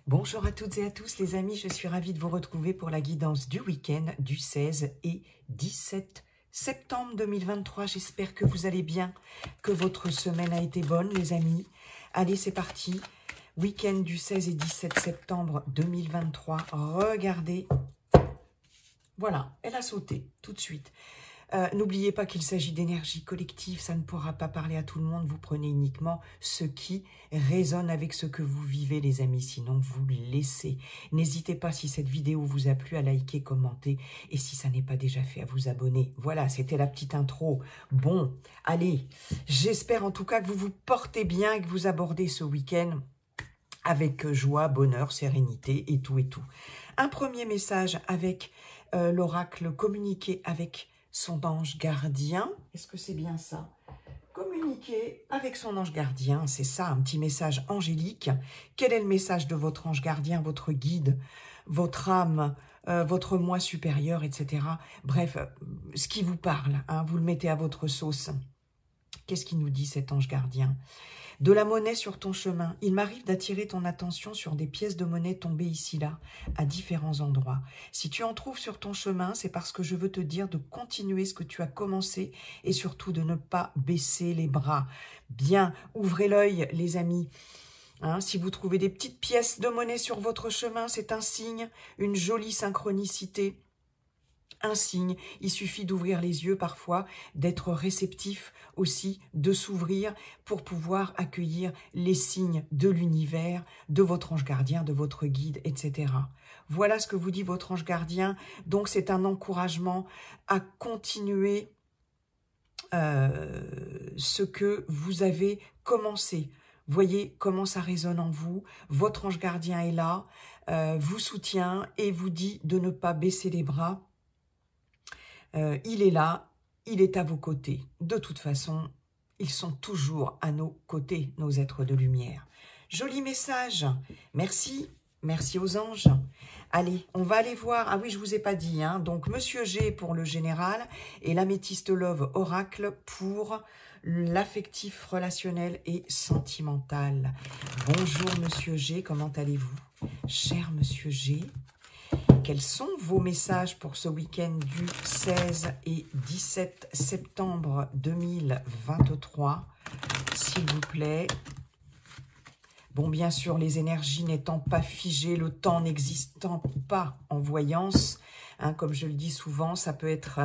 Bonjour à toutes et à tous les amis, je suis ravie de vous retrouver pour la guidance du week-end du 16 et 17 septembre 2023. J'espère que vous allez bien, que votre semaine a été bonne les amis. Allez, c'est parti, week-end du 16 et 17 septembre 2023. Regardez, voilà, elle a sauté tout de suite. N'oubliez pas qu'il s'agit d'énergie collective, ça ne pourra pas parler à tout le monde, vous prenez uniquement ce qui résonne avec ce que vous vivez les amis, sinon vous laissez. N'hésitez pas si cette vidéo vous a plu à liker, commenter et si ça n'est pas déjà fait à vous abonner. Voilà, c'était la petite intro. Bon, allez, j'espère en tout cas que vous vous portez bien et que vous abordez ce week-end avec joie, bonheur, sérénité et tout et tout. Un premier message avec l'oracle communiqué avec son ange gardien. Est-ce que c'est bien ça? Communiquer avec son ange gardien, c'est ça, un petit message angélique. Quel est le message de votre ange gardien, votre guide, votre âme, votre moi supérieur, etc. Bref, ce qui vous parle, hein, vous le mettez à votre sauce. Qu'est-ce qu'il nous dit cet ange gardien? De la monnaie sur ton chemin. Il m'arrive d'attirer ton attention sur des pièces de monnaie tombées ici-là, à différents endroits. Si tu en trouves sur ton chemin, c'est parce que je veux te dire de continuer ce que tu as commencé et surtout de ne pas baisser les bras. Bien, ouvrez l'œil, les amis. Hein, si vous trouvez des petites pièces de monnaie sur votre chemin, c'est un signe, une jolie synchronicité. Un signe, il suffit d'ouvrir les yeux parfois, d'être réceptif aussi, de s'ouvrir pour pouvoir accueillir les signes de l'univers, de votre ange gardien, de votre guide, etc. Voilà ce que vous dit votre ange gardien. Donc c'est un encouragement à continuer ce que vous avez commencé. Voyez comment ça résonne en vous. Votre ange gardien est là, vous soutient et vous dit de ne pas baisser les bras. Il est là, il est à vos côtés. De toute façon, ils sont toujours à nos côtés, nos êtres de lumière. Joli message. Merci, merci aux anges. Allez, on va aller voir. Ah oui, je vous ai pas dit. Hein. Donc, Monsieur G pour le général et l'améthyste Love Oracle pour l'affectif, relationnel et sentimental. Bonjour Monsieur G, comment allez-vous? Cher Monsieur G, quels sont vos messages pour ce week-end du 16 et 17 septembre 2023, s'il vous plaît? Bon, bien sûr, les énergies n'étant pas figées, le temps n'existant pas en voyance, hein, comme je le dis souvent, ça peut être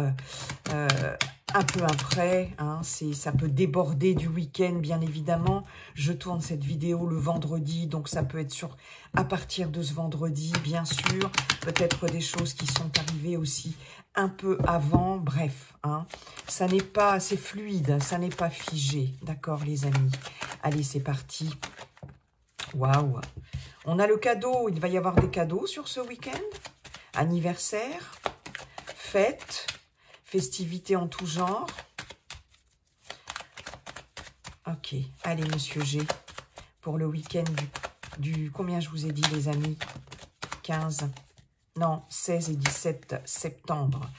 un peu après, hein, ça peut déborder du week-end, bien évidemment. Je tourne cette vidéo le vendredi, donc ça peut être à partir de ce vendredi, bien sûr. Peut-être des choses qui sont arrivées aussi un peu avant, bref. Hein, ça n'est pas, c'est fluide, ça n'est pas figé, d'accord les amis? Allez, c'est parti. Waouh! On a le cadeau, il va y avoir des cadeaux sur ce week-end. Anniversaire, fête, festivités en tout genre. Ok, allez Monsieur G, pour le week-end du combien je vous ai dit les amis? 15, non, 16 et 17 septembre.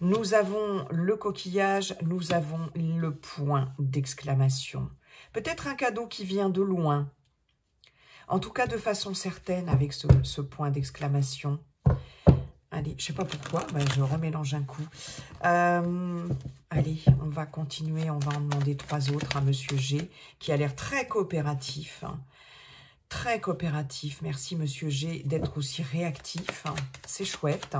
Nous avons le coquillage, nous avons le point d'exclamation. Peut-être un cadeau qui vient de loin. En tout cas, de façon certaine, avec ce point d'exclamation. Allez, je ne sais pas pourquoi, ben, je remélange un coup. Allez, on va continuer, on va en demander 3 autres à Monsieur G, qui a l'air très coopératif. Hein. Très coopératif. Merci Monsieur G d'être aussi réactif. Hein. C'est chouette.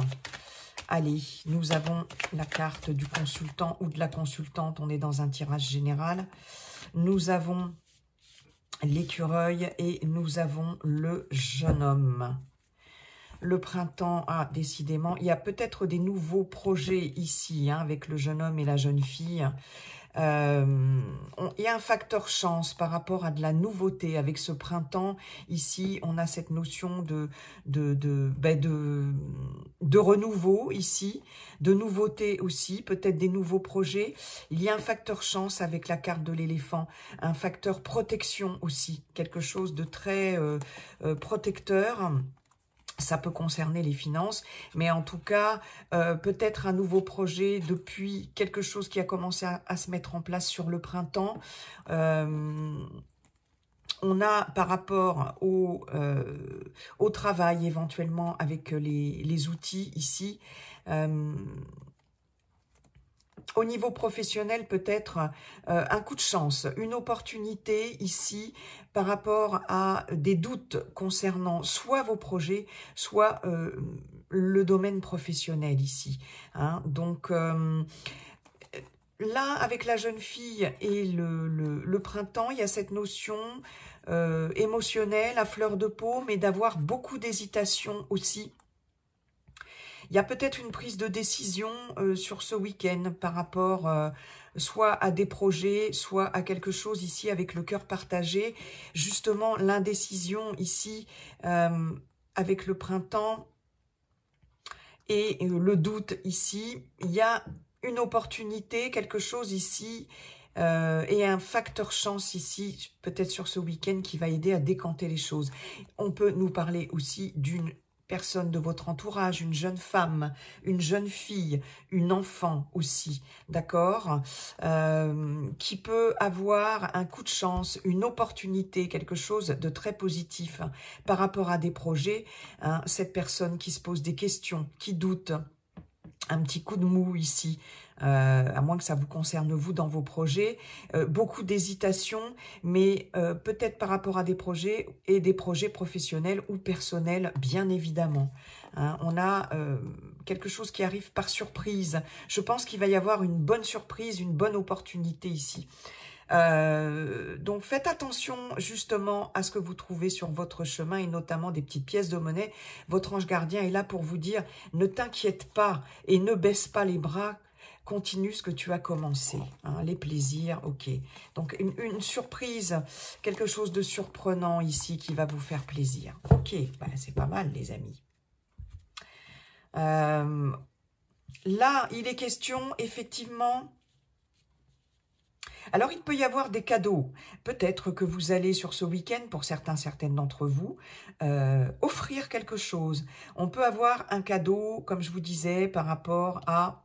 Allez, nous avons la carte du consultant ou de la consultante. On est dans un tirage général. Nous avons l'écureuil et nous avons le jeune homme. Le printemps, ah, décidément, il y a peut-être des nouveaux projets ici, hein, avec le jeune homme et la jeune fille. Il y a un facteur chance par rapport à de la nouveauté. Avec ce printemps, ici, on a cette notion de renouveau ici, de nouveauté aussi, peut-être des nouveaux projets. Il y a un facteur chance avec la carte de l'éléphant, un facteur protection aussi, quelque chose de très protecteur. Ça peut concerner les finances, mais en tout cas, peut-être un nouveau projet depuis quelque chose qui a commencé à se mettre en place sur le printemps. On a par rapport au travail éventuellement avec les outils ici, au niveau professionnel peut-être un coup de chance, une opportunité ici par rapport à des doutes concernant soit vos projets, soit le domaine professionnel ici. Hein. Donc là, avec la jeune fille et le printemps, il y a cette notion émotionnelle à fleur de peau, mais d'avoir beaucoup d'hésitation aussi. Il y a peut-être une prise de décision sur ce week-end par rapport soit à des projets, soit à quelque chose ici avec le cœur partagé. Justement, l'indécision ici avec le printemps et le doute ici, il y a une opportunité, quelque chose ici et un facteur chance ici, peut-être sur ce week-end qui va aider à décanter les choses. On peut nous parler aussi d'une personne de votre entourage, une jeune femme, une jeune fille, une enfant aussi, d'accord, qui peut avoir un coup de chance, une opportunité, quelque chose de très positif par rapport à des projets, hein, cette personne qui se pose des questions, qui doute, un petit coup de mou ici, à moins que ça vous concerne vous dans vos projets, beaucoup d'hésitation, mais peut-être par rapport à des projets et des projets professionnels ou personnels, bien évidemment. Hein, on a quelque chose qui arrive par surprise. Je pense qu'il va y avoir une bonne surprise, une bonne opportunité ici. Donc faites attention justement à ce que vous trouvez sur votre chemin et notamment des petites pièces de monnaie. Votre ange gardien est là pour vous dire ne t'inquiète pas et ne baisse pas les bras, continue ce que tu as commencé, hein, les plaisirs, ok. Donc une surprise, quelque chose de surprenant ici qui va vous faire plaisir. Ok, bah, c'est pas mal les amis. Là, il est question effectivement... Alors, il peut y avoir des cadeaux. Peut-être que vous allez sur ce week-end, pour certaines d'entre vous, offrir quelque chose. On peut avoir un cadeau, comme je vous disais, par rapport à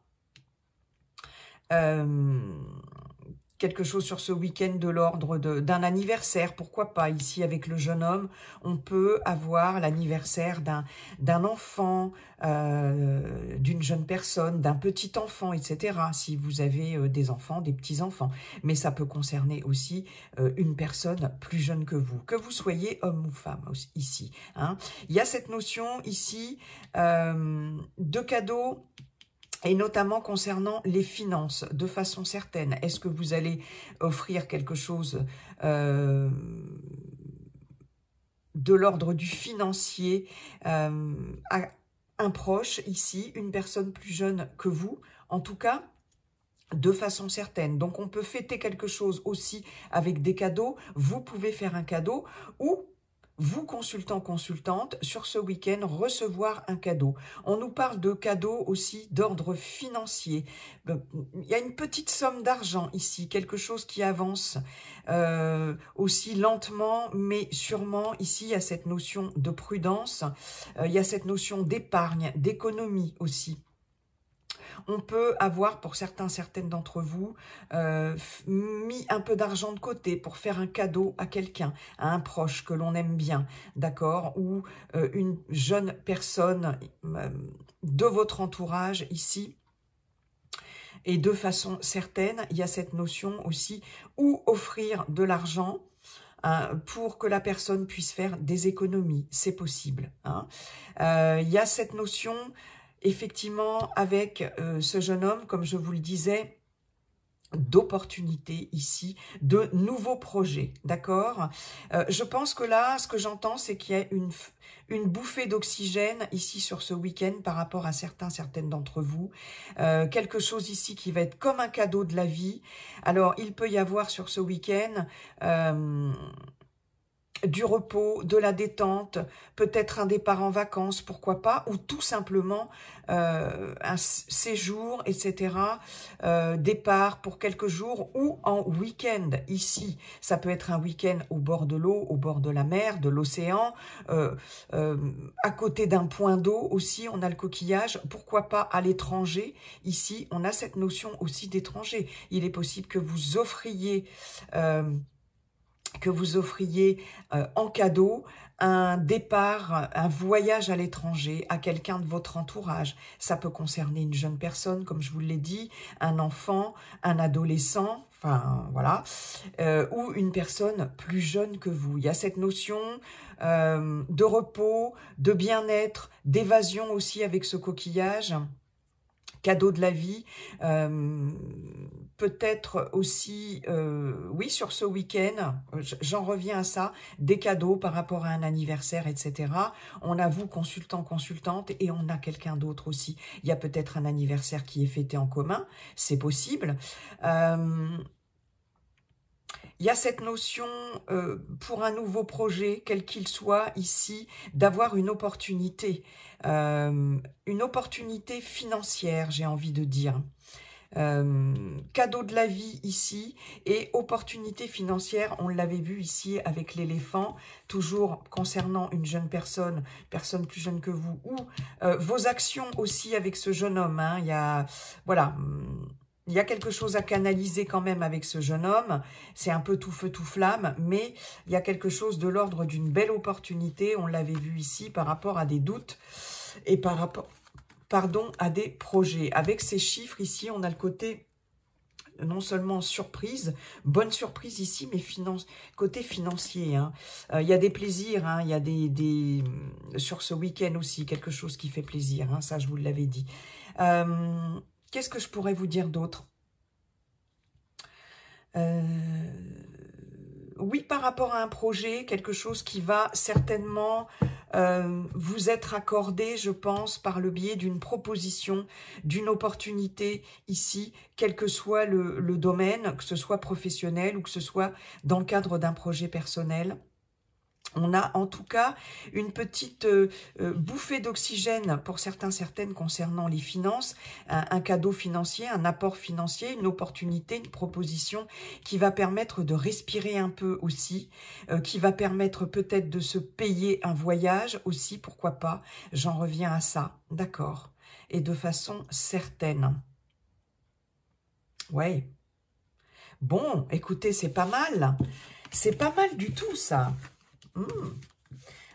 quelque chose sur ce week-end de l'ordre d'un anniversaire. Pourquoi pas, ici, avec le jeune homme, on peut avoir l'anniversaire d'un enfant, d'une jeune personne, d'un petit enfant, etc. Si vous avez des enfants, des petits-enfants. Mais ça peut concerner aussi une personne plus jeune que vous soyez homme ou femme ici. Hein. Il y a cette notion ici de cadeaux, et notamment concernant les finances, de façon certaine. Est-ce que vous allez offrir quelque chose de l'ordre du financier à un proche ici, une personne plus jeune que vous, en tout cas, de façon certaine. Donc, on peut fêter quelque chose aussi avec des cadeaux. Vous pouvez faire un cadeau ou... vous, consultant, consultante, sur ce week-end, recevoir un cadeau. On nous parle de cadeaux aussi d'ordre financier. Il y a une petite somme d'argent ici, quelque chose qui avance aussi lentement, mais sûrement. Ici, il y a cette notion de prudence, il y a cette notion d'épargne, d'économie aussi. On peut avoir, pour certaines d'entre vous, mis un peu d'argent de côté pour faire un cadeau à quelqu'un, à un proche que l'on aime bien, d'accord? Ou une jeune personne de votre entourage ici. Et de façon certaine, il y a cette notion aussi, ou offrir de l'argent, pour que la personne puisse faire des économies. C'est possible. Hein. Il y a cette notion... effectivement, avec ce jeune homme, comme je vous le disais, d'opportunités ici, de nouveaux projets, d'accord? Je pense que là, ce que j'entends, c'est qu'il y a une bouffée d'oxygène ici sur ce week-end par rapport à certaines d'entre vous. Quelque chose ici qui va être comme un cadeau de la vie. Alors, il peut y avoir sur ce week-end... du repos, de la détente, peut-être un départ en vacances, pourquoi pas, ou tout simplement un séjour, etc., départ pour quelques jours ou en week-end ici. Ça peut être un week-end au bord de l'eau, au bord de la mer, de l'océan, à côté d'un point d'eau aussi, on a le coquillage, pourquoi pas à l'étranger. Ici, on a cette notion aussi d'étranger. Il est possible que vous offriez... que vous offriez en cadeau un départ, un voyage à l'étranger à quelqu'un de votre entourage. Ça peut concerner une jeune personne, comme je vous l'ai dit, un enfant, un adolescent, enfin voilà, ou une personne plus jeune que vous. Il y a cette notion de repos, de bien-être, d'évasion aussi avec ce coquillage. Cadeau de la vie, peut-être aussi, oui, sur ce week-end, j'en reviens à ça, des cadeaux par rapport à un anniversaire, etc. On a vous, consultant, consultante, et on a quelqu'un d'autre aussi. Il y a peut-être un anniversaire qui est fêté en commun, c'est possible. Il y a cette notion, pour un nouveau projet, quel qu'il soit ici, d'avoir une opportunité financière, j'ai envie de dire. Cadeau de la vie ici, et opportunité financière, on l'avait vu ici avec l'éléphant, toujours concernant une jeune personne plus jeune que vous, ou vos actions aussi avec ce jeune homme. Hein, il y a, voilà... Il y a quelque chose à canaliser quand même avec ce jeune homme. C'est un peu tout feu, tout flamme, mais il y a quelque chose de l'ordre d'une belle opportunité. On l'avait vu ici par rapport à des doutes et par rapport, pardon, à des projets. Avec ces chiffres ici, on a le côté non seulement surprise, bonne surprise ici, mais côté financier. Hein. Il y a des plaisirs, hein, il y a sur ce week-end aussi, quelque chose qui fait plaisir. Hein, ça, je vous l'avais dit. Qu'est-ce que je pourrais vous dire d'autre? Oui, par rapport à un projet, quelque chose qui va certainement vous être accordé, je pense, par le biais d'une proposition, d'une opportunité ici, quel que soit le domaine, que ce soit professionnel ou que ce soit dans le cadre d'un projet personnel. On a en tout cas une petite bouffée d'oxygène pour certains, certaines concernant les finances, un cadeau financier, un apport financier, une opportunité, une proposition qui va permettre de respirer un peu aussi, qui va permettre peut-être de se payer un voyage aussi, pourquoi pas, j'en reviens à ça, d'accord, et de façon certaine. Ouais. Bon, écoutez, c'est pas mal du tout ça.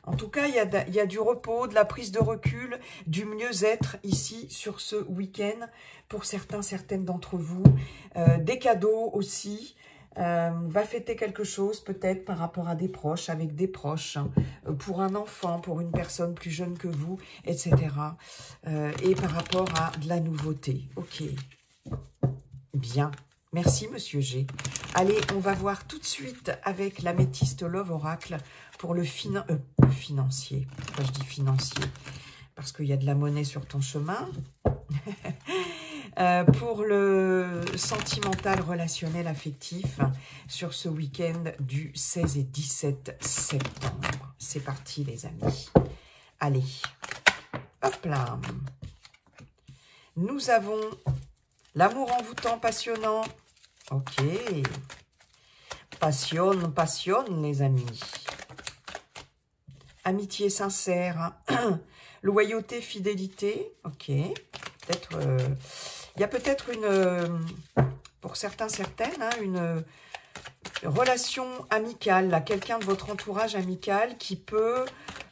En tout cas, il y a du repos, de la prise de recul, du mieux-être ici sur ce week-end pour certains, certaines d'entre vous. Des cadeaux aussi. Va fêter quelque chose peut-être par rapport à des proches, avec des proches, pour un enfant, pour une personne plus jeune que vous, etc. Et par rapport à de la nouveauté. Ok. Bien. Merci, Monsieur G. Allez, on va voir tout de suite avec l'améthyste Love Oracle pour le financier. Pourquoi je dis financier? Parce qu'il y a de la monnaie sur ton chemin. Pour le sentimental, relationnel, affectif, sur ce week-end du 16 et 17 septembre. C'est parti, les amis. Allez, hop là. Nous avons l'amour envoûtant, passionnant. Ok. Passionne, passionne, les amis. Amitié sincère. Loyauté, fidélité. Ok. Peut-être... il y a peut-être pour certains, certaines, hein, une relation amicale, là, quelqu'un de votre entourage amical qui peut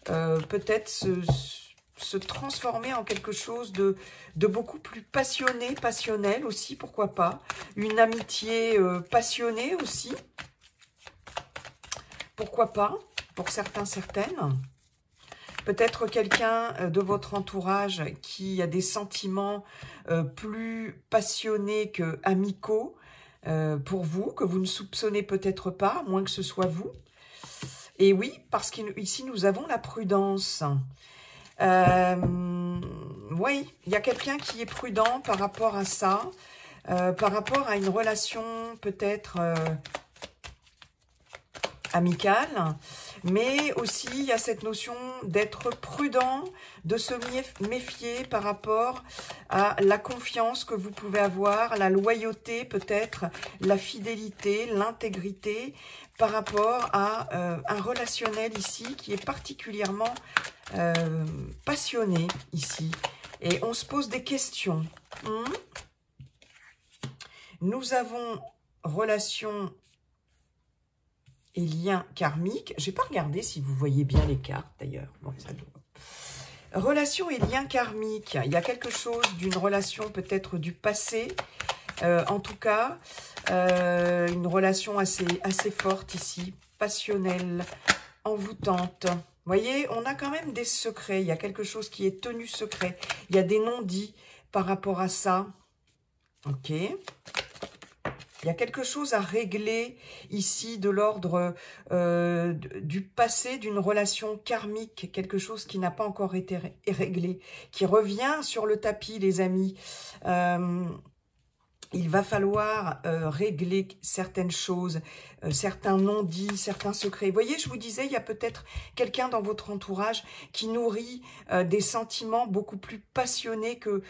peut-être se transformer en quelque chose de beaucoup plus passionné, passionnel aussi, pourquoi pas. Une amitié passionnée aussi, pourquoi pas, pour certains, certaines. Peut-être quelqu'un de votre entourage qui a des sentiments plus passionnés que amicaux pour vous, que vous ne soupçonnez peut-être pas, à moins que ce soit vous. Et oui, parce qu'ici, nous avons la prudence. Oui, il y a quelqu'un qui est prudent par rapport à ça, par rapport à une relation peut-être amicale, mais aussi il y a cette notion d'être prudent, de se méfier par rapport à la confiance que vous pouvez avoir, la loyauté peut-être, la fidélité, l'intégrité, par rapport à un relationnel ici qui est particulièrement passionné ici. Et on se pose des questions. Nous avons relation et lien karmique. Je n'ai pas regardé si vous voyez bien les cartes d'ailleurs. Bon, ça doit... Relation et lien karmique. Il y a quelque chose d'une relation peut-être du passé. En tout cas, une relation assez forte ici, passionnelle, envoûtante. Vous voyez, on a quand même des secrets. Il y a quelque chose qui est tenu secret. Il y a des non-dits par rapport à ça. Ok. Il y a quelque chose à régler ici de l'ordre du passé, d'une relation karmique, quelque chose qui n'a pas encore été réglé, qui revient sur le tapis, les amis. Il va falloir régler certaines choses, certains non-dits, certains secrets. Vous voyez, je vous disais, il y a peut-être quelqu'un dans votre entourage qui nourrit des sentiments beaucoup plus passionnés que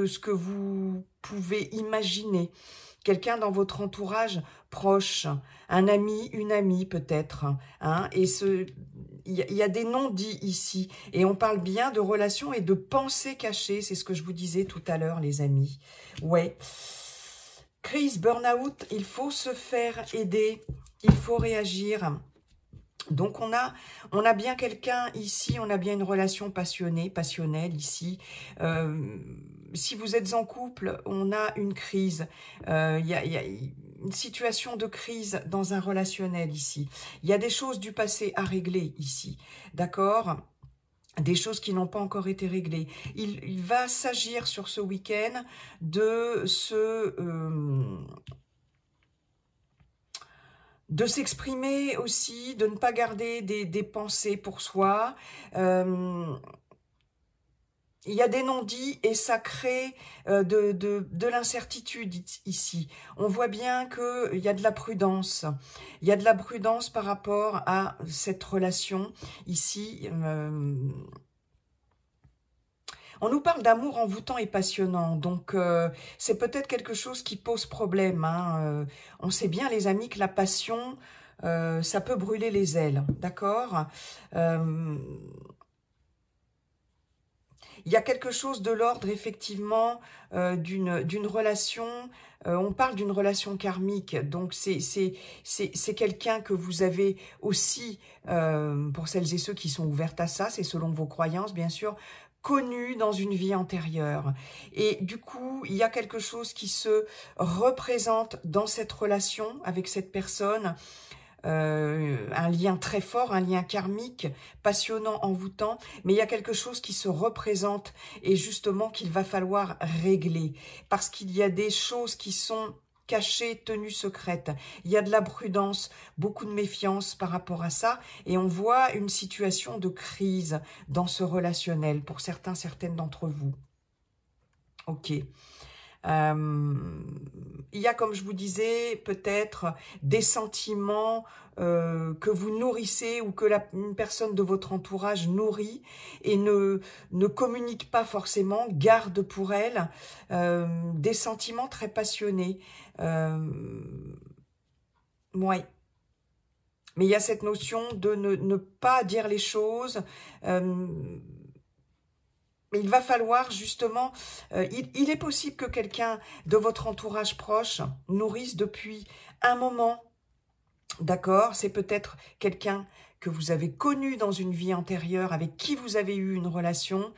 ce que vous pouvez imaginer. Quelqu'un dans votre entourage proche, un ami, une amie peut-être. Hein, et il y a des non-dits ici. Et on parle bien de relations et de pensées cachées. C'est ce que je vous disais tout à l'heure, les amis. Ouais. Crise, burn-out, il faut se faire aider. Il faut réagir. Donc, on a bien quelqu'un ici, on a bien une relation passionnée, passionnelle ici. Si vous êtes en couple, on a une crise. Il y a une situation de crise dans un relationnel ici. Il y a des choses du passé à régler ici. D'accord ? Des choses qui n'ont pas encore été réglées. Il va s'agir sur ce week-end de s'exprimer aussi, de ne pas garder des pensées pour soi. Il y a des non-dits et ça crée de l'incertitude ici. On voit bien qu'il y a de la prudence. Il y a de la prudence par rapport à cette relation ici. On nous parle d'amour envoûtant et passionnant, donc c'est peut-être quelque chose qui pose problème. Hein. On sait bien, les amis, que la passion, ça peut brûler les ailes, d'accord ? Il y a quelque chose de l'ordre, effectivement, d'une relation. On parle d'une relation karmique, donc c'est quelqu'un que vous avez aussi, pour celles et ceux qui sont ouvertes à ça, c'est selon vos croyances, bien sûr, connu dans une vie antérieure. Et du coup, il y a quelque chose qui se représente dans cette relation avec cette personne, un lien très fort, un lien karmique, passionnant, envoûtant, mais il y a quelque chose qui se représente et justement qu'il va falloir régler, parce qu'il y a des choses qui sont cachées, tenues secrètes. Il y a de la prudence, beaucoup de méfiance par rapport à ça, et on voit une situation de crise dans ce relationnel pour certaines d'entre vous. Ok. Il y a, comme je vous disais, peut-être des sentiments que vous nourrissez ou que une personne de votre entourage nourrit et ne communique pas forcément, garde pour elle des sentiments très passionnés. Ouais. Mais il y a cette notion de ne pas dire les choses. Mais il va falloir justement, il est possible que quelqu'un de votre entourage proche nourrisse depuis un moment, d'accord? C'est peut-être quelqu'un que vous avez connu dans une vie antérieure, avec qui vous avez eu une relation,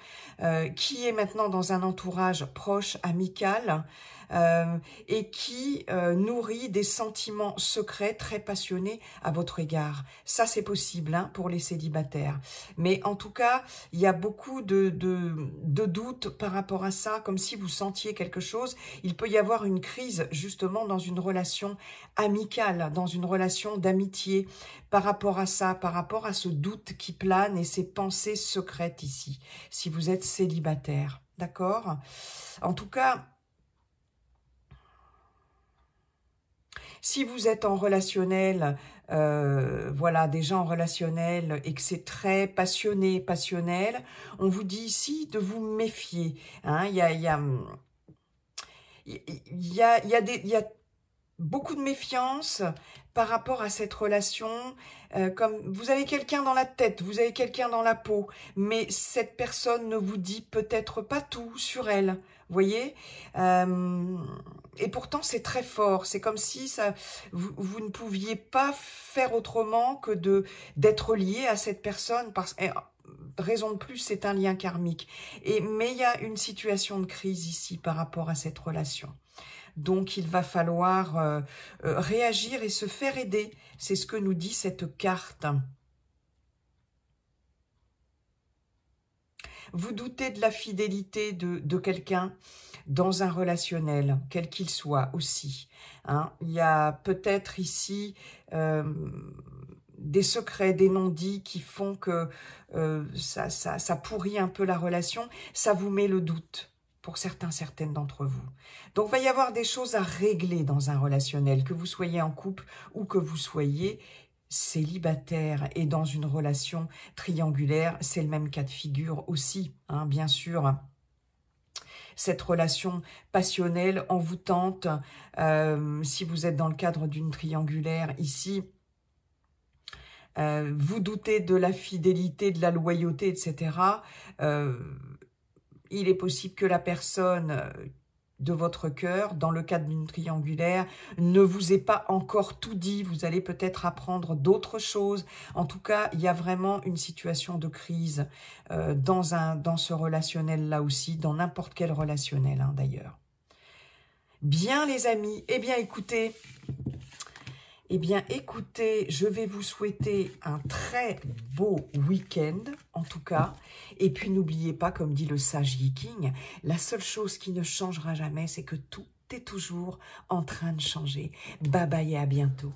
qui est maintenant dans un entourage proche, amical, et qui nourrit des sentiments secrets très passionnés à votre égard. Ça, c'est possible hein, pour les célibataires. Mais en tout cas, il y a beaucoup de doutes par rapport à ça, comme si vous sentiez quelque chose. Il peut y avoir une crise justement dans une relation amicale, dans une relation d'amitié, par rapport à ça, par rapport à ce doute qui plane et ces pensées secrètes ici, si vous êtes célibataire. D'accord? En tout cas, si vous êtes en relationnel, voilà, déjà en relationnel et que c'est très passionné, passionnel, on vous dit ici de vous méfier. Hein, il y a beaucoup de méfiance par rapport à cette relation. Comme vous avez quelqu'un dans la tête, vous avez quelqu'un dans la peau, mais cette personne ne vous dit peut-être pas tout sur elle. Vous voyez et pourtant, c'est très fort. C'est comme si ça, vous ne pouviez pas faire autrement que d'être lié à cette personne. Raison de plus, c'est un lien karmique. Mais il y a une situation de crise ici par rapport à cette relation. Donc, il va falloir réagir et se faire aider. C'est ce que nous dit cette carte. Vous doutez de la fidélité de quelqu'un dans un relationnel, quel qu'il soit aussi. Hein. Il y a peut-être ici des secrets, des non-dits qui font que ça pourrit un peu la relation. Ça vous met le doute pour certaines d'entre vous. Donc, il va y avoir des choses à régler dans un relationnel, que vous soyez en couple ou que vous soyez célibataire et dans une relation triangulaire, c'est le même cas de figure aussi, hein, bien sûr. Cette relation passionnelle, envoûtante, si vous êtes dans le cadre d'une triangulaire ici, vous doutez de la fidélité, de la loyauté, etc. Il est possible que la personne de votre cœur, dans le cadre d'une triangulaire, ne vous ait pas encore tout dit. Vous allez peut-être apprendre d'autres choses. En tout cas, il y a vraiment une situation de crise dans ce relationnel-là aussi, dans n'importe quel relationnel hein, d'ailleurs. Bien les amis, eh bien écoutez, je vais vous souhaiter un très beau week-end, en tout cas. Et puis, n'oubliez pas, comme dit le sage Viking, la seule chose qui ne changera jamais, c'est que tout est toujours en train de changer. Bye bye et à bientôt.